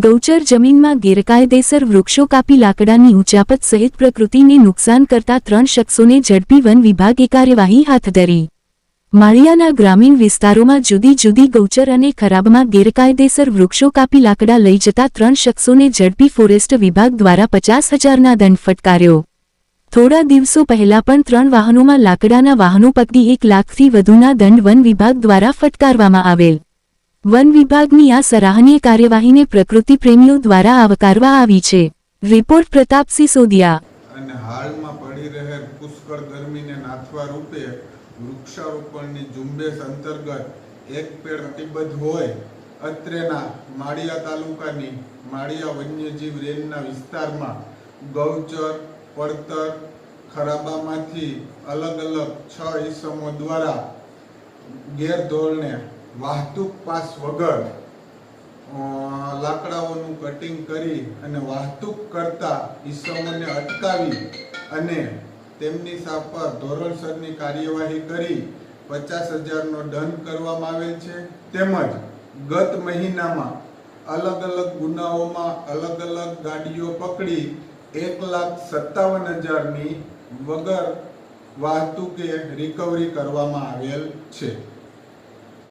ગૌચર જમીનમાં ગેરકાયદેસર વૃક્ષો કાપી લાકડાની ઉચાપત સહિત પ્રકૃતિને નુકસાન કરતા 3 શખ્સોને ઝડપી વન વિભાગે કાર્યવાહી હાથ ધરી। માળિયાના ગ્રામીણ વિસ્તારોમાં જુદી જુદી ગૌચર અને ખરાબમાં ગેરકાયદેસર વૃક્ષો કાપી લાકડા લઈ જતા 3 શખ્સોને ઝડપી ફોરેસ્ટ વિભાગ દ્વારા 50,000ના દંડ ફટકાર્યો। થોડા દિવસો પહેલા પણ 3 વાહનોમાં લાકડાના વાહનો પકડી 1 લાખથી વધુના દંડ વન વિભાગ દ્વારા ફટકારવામાં આવેલ। વન વિભાગની આ સરાહનીય કાર્યવાહીને પ્રકૃતિ પ્રેમીઓ દ્વારા આવકારવા આવી છે। રિપોર્ટ પ્રતાપસિંહ સોદિયા। અને હાલમાં પડી રહેલ પુષ્કળ ગરમીને નાથવા રૂપે વૃક્ષારોપણની ઝુંબેશ અંતર્ગત એક પેડ પ્રતિબદ્ધ હોય અત્રેના માળિયા તાલુકાની માળિયા વન્યજીવ રેન્જના વિસ્તારમાં ગૌચર પડતર ખરાબામાંથી અલગ અલગ 6 ઈસમો દ્વારા ગેરધોરણે વાહતુક પાસ વગર લાકડાઓનું કટિંગ કરી અને વાહતુક કરતા ઈસમોને અટકાવી અને તેમની પર ધોરણસરની કાર્યવાહી કરી 50,000નો દંડ કરવામાં આવેલ છે। તેમજ ગત મહિનામાં અલગ અલગ ગુનાઓમાં અલગ અલગ ગાડીઓ પકડી 1,57,000ની વગર વાહતુકે રિકવરી કરવામાં આવેલ છે।